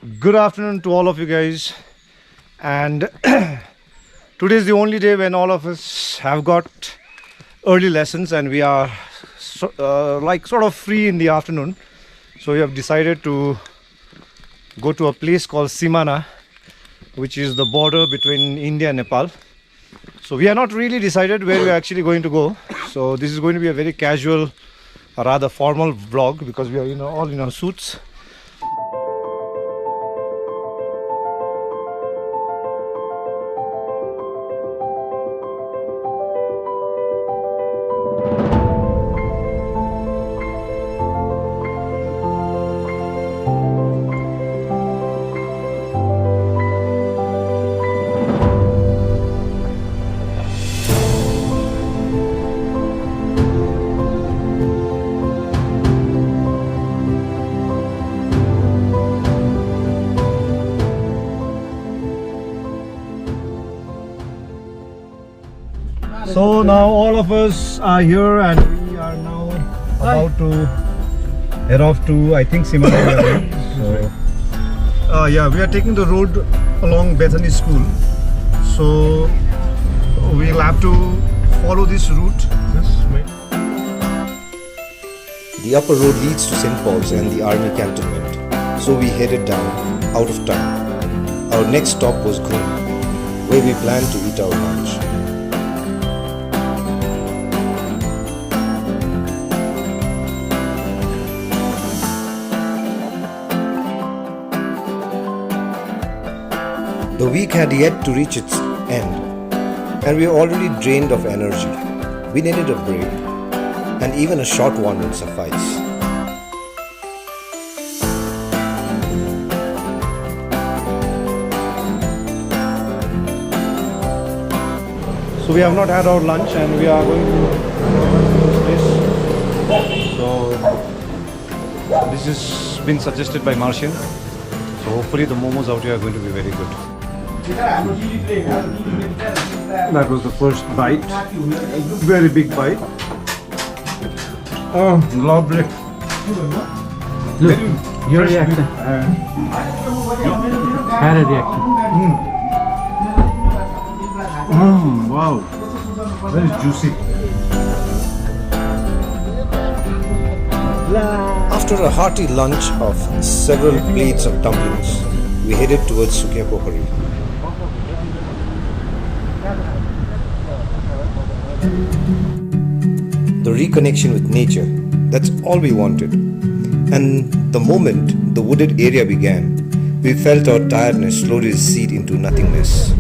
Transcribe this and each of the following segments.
Good afternoon to all of you guys. And today is the only day when all of us have got early lessons and we are sort of free in the afternoon. So we have decided to go to a place called Simana, which is the border between India and Nepal. So we are not really decided where we are actually going to go. So this is going to be a very casual, rather formal vlog because we are all in our suits. So now all of us are here and we are now about to head off to, I think, Simana. So yeah, we are taking the road along Bethany School. So we'll have to follow this route. The upper road leads to St. Paul's and the army cantonment. So we headed down, out of town. Our next stop was Ghum, where we planned to eat our lunch. The week had yet to reach its end, and we were already drained of energy. We needed a break, and even a short one would suffice. So we have not had our lunch and we are going to this place. So this has been suggested by Martian. So hopefully the momos out here are going to be very good. That was the first bite. Very big bite. Oh, lovely. Look, your reaction. Had a reaction. Wow. Very juicy. After a hearty lunch of several plates of dumplings, we headed towards Jorepokhari. The reconnection with nature, that's all we wanted. And the moment the wooded area began, we felt our tiredness slowly recede into nothingness.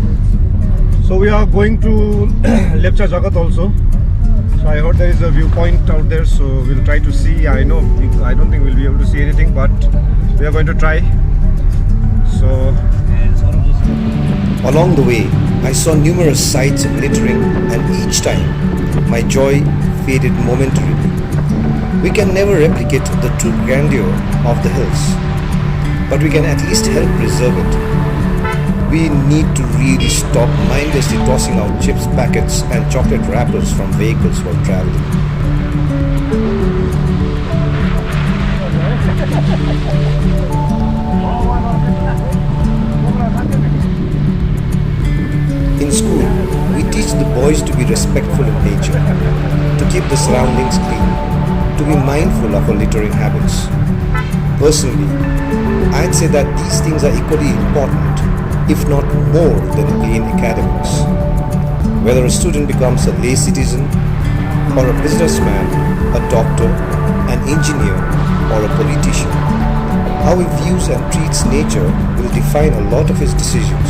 So we are going to Lepcha Jagat also. So I heard there is a viewpoint out there, so we'll try to see. I don't think we'll be able to see anything, but we are going to try. So along the way, I saw numerous sights of littering, and each time my joy faded momentarily. We can never replicate the true grandeur of the hills, but we can at least help preserve it. We need to really stop mindlessly tossing out chips packets and chocolate wrappers from vehicles while traveling. In school, we teach the boys to be respectful of nature, to keep the surroundings clean, to be mindful of our littering habits. Personally, I'd say that these things are equally important, if not more than plain academics. Whether a student becomes a lay citizen, or a businessman, a doctor, an engineer, or a politician, how he views and treats nature will define a lot of his decisions.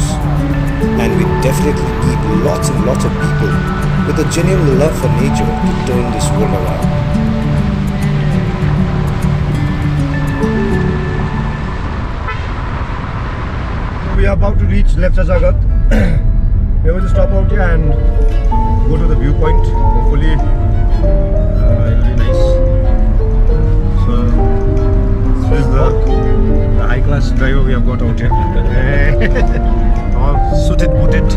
And we definitely need lots and lots of people with a genuine love for nature to turn this world around. we are about to reach Lepcha Jagat. We are going to stop out here and go to the viewpoint. Hopefully it'll be nice. So this is the high class driver we have got out here. All suited, booted.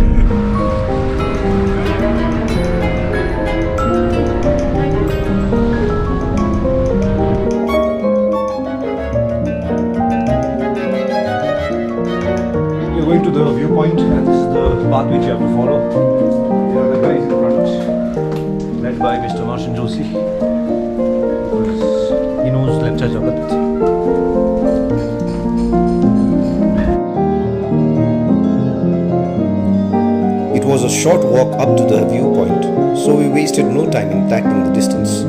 the viewpoint, and this is the path which you have to follow. There are the guys in front, led by Mr. Martin Joshi, because he knows Lepcha Jagat. It was a short walk up to the viewpoint, so we wasted no time in tackling the distance.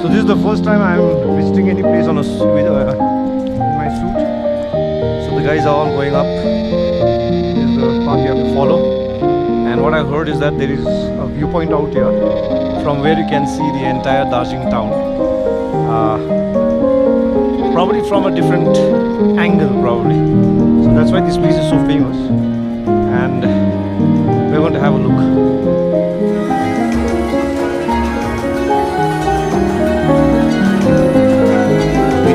So this is the first time I am visiting any place on a with my suit. So the guys are all going up. This is the path you have to follow. And what I heard is that there is a viewpoint out here from where you can see the entire Darjeeling town. Probably from a different angle, probably. So that's why this place is so famous. And we're going to have a look.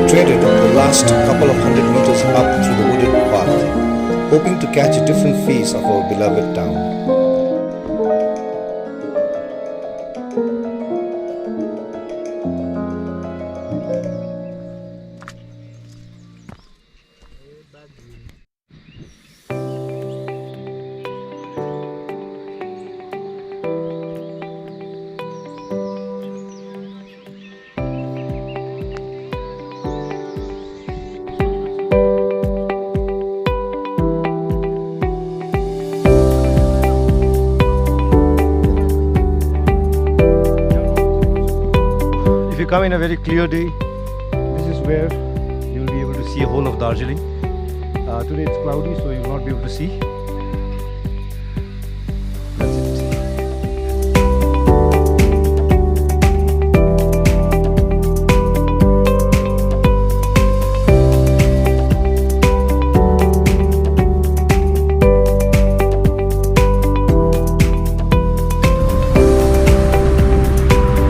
Treaded the last couple of 100 meters up through the wooded path, hoping to catch a different face of our beloved town. If you come in a very clear day, this is where you'll be able to see a whole of Darjeeling. Today it's cloudy, so you'll not be able to see. That's it.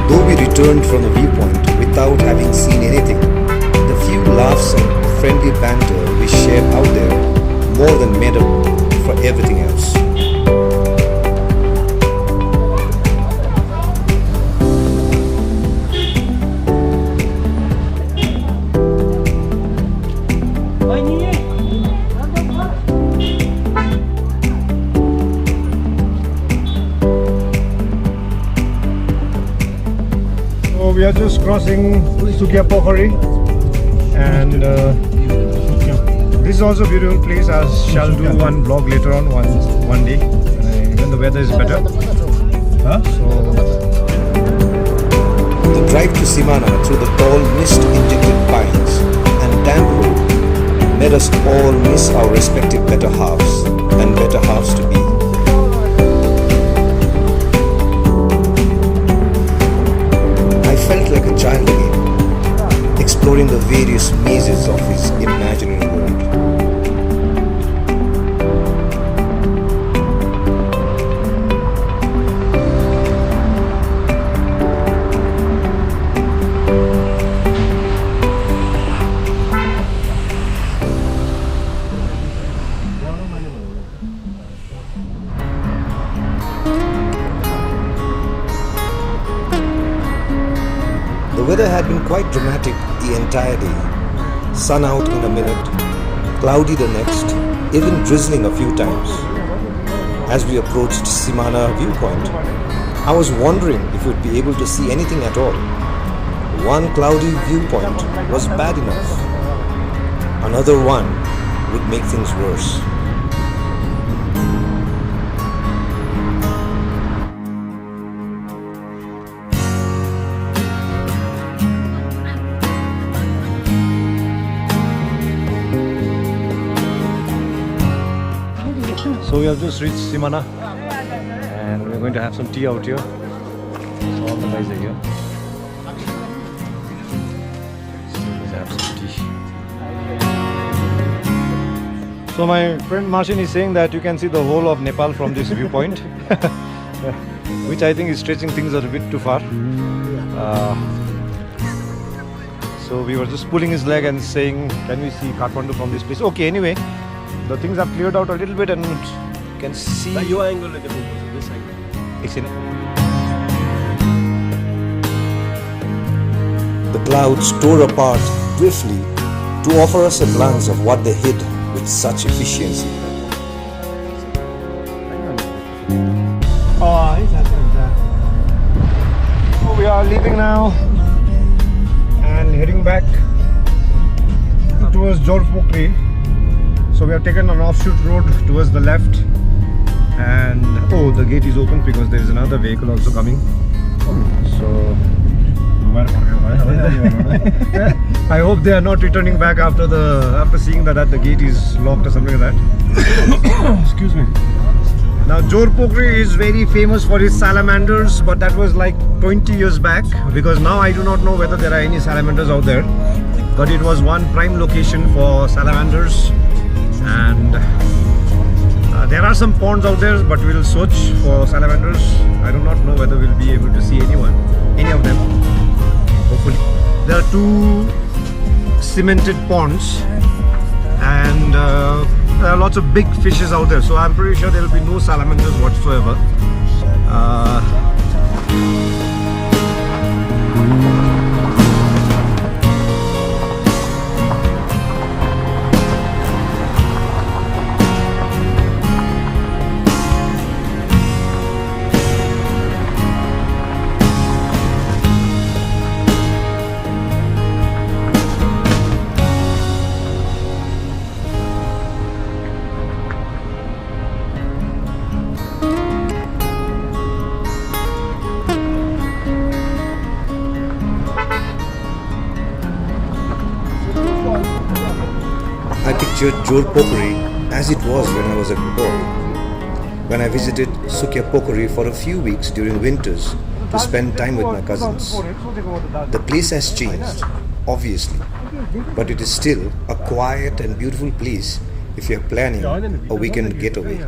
Though we returned from the viewpoint without having seen anything, the few laughs and friendly banter we shared out there more than made up for everything else. So we are just crossing Jorepokhari, and this is also a beautiful place. I shall do one vlog later on one day when the weather is better. So The drive to Simana through the tall mist-injected pines and damp road made us all miss our respective better halves and better halves to be. I felt like a child again, exploring the various mazes of his imaginary world. The weather had been quite dramatic the entire day. Sun out in a minute, cloudy the next, even drizzling a few times. As we approached Simana viewpoint, I was wondering if we'd be able to see anything at all. One cloudy viewpoint was bad enough. Another one would make things worse. So we have just reached Simana, and we're going to have some tea out here. So all the guys are here. So let's have some tea. So my friend Martin is saying that you can see the whole of Nepal from this viewpoint, which I think is stretching things a bit too far. So So we were just pulling his leg and saying, can we see Kathmandu from this place? Okay, anyway, the things have cleared out a little bit and you can see. Your angle, like this angle. It's in. The clouds tore apart briefly to offer us a glance of what they hid with such efficiency. Oh, he's happy with that. So we are leaving now and heading back towards Jorepokhari. So we have taken an offshoot road towards the left, and oh, the gate is open because there is another vehicle also coming. So I hope they are not returning back after seeing that the gate is locked or something like that. Excuse me. Now Jorepokhari is very famous for its salamanders, but that was like 20 years back, because now I do not know whether there are any salamanders out there. But it was one prime location for salamanders, and there are some ponds out there, but we'll search for salamanders. I do not know whether we'll be able to see any of them. Hopefully. There are 2 cemented ponds, and there are lots of big fishes out there, so I'm pretty sure there will be no salamanders whatsoever. I pictured Jorepokhari as it was when I was a boy, when I visited Lepcha for a few weeks during winters to spend time with my cousins. The place has changed, obviously, but it is still a quiet and beautiful place if you are planning a weekend getaway.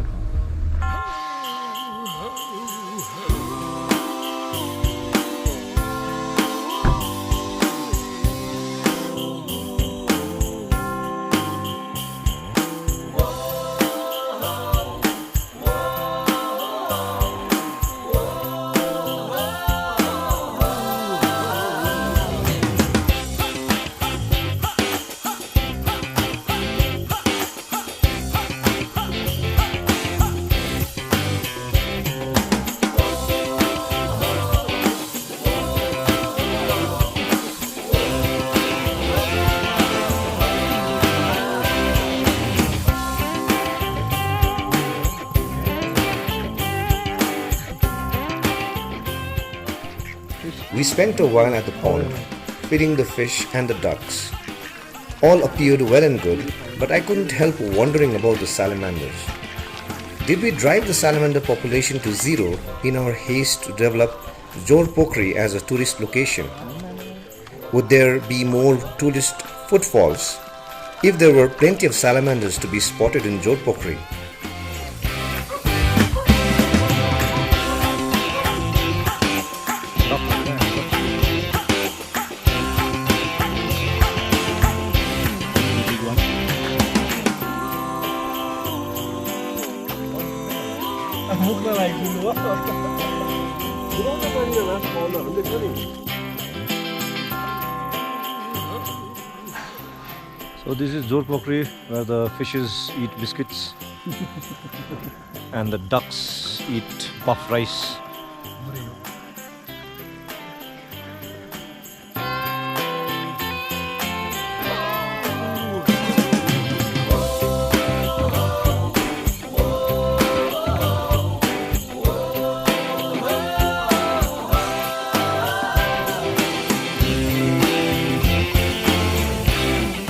We spent a while at the pond, feeding the fish and the ducks. All appeared well and good, but I couldn't help wondering about the salamanders. Did we drive the salamander population to zero in our haste to develop Jorepokhari as a tourist location? Would there be more tourist footfalls if there were plenty of salamanders to be spotted in Jorepokhari? So this is Jorepokhari, where the fishes eat biscuits and the ducks eat puff rice.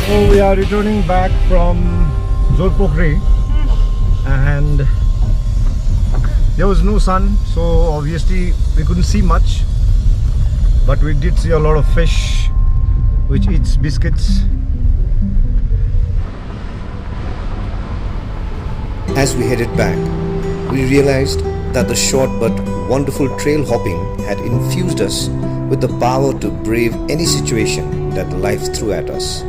So we are returning back from Jorepokhari, and there was no sun, so obviously we couldn't see much, but we did see a lot of fish which eats biscuits. As we headed back, we realized that the short but wonderful trail hopping had infused us with the power to brave any situation that life threw at us.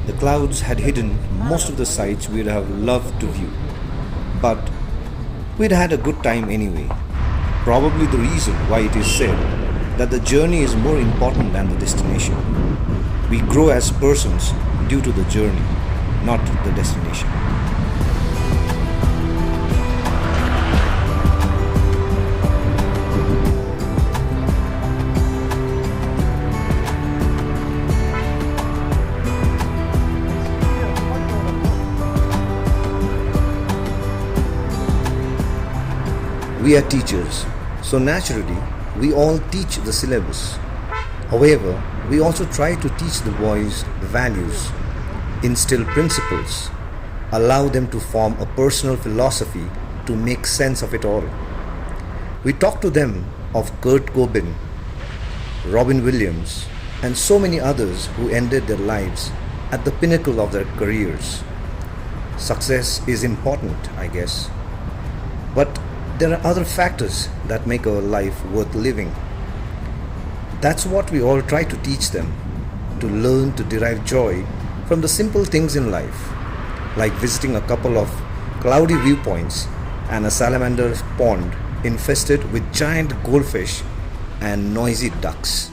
The clouds had hidden most of the sights we'd have loved to view, but we'd had a good time anyway. Probably the reason why it is said that the journey is more important than the destination. We grow as persons due to the journey, not the destination. We are teachers, so naturally we all teach the syllabus. However, we also try to teach the boys values, instill principles, allow them to form a personal philosophy to make sense of it all. We talk to them of Kurt Cobain, Robin Williams, and so many others who ended their lives at the pinnacle of their careers. Success is important, I guess, but there are other factors that make our life worth living. That's what we all try to teach them, to learn to derive joy from the simple things in life, like visiting a couple of cloudy viewpoints and a salamander pond infested with giant goldfish and noisy ducks.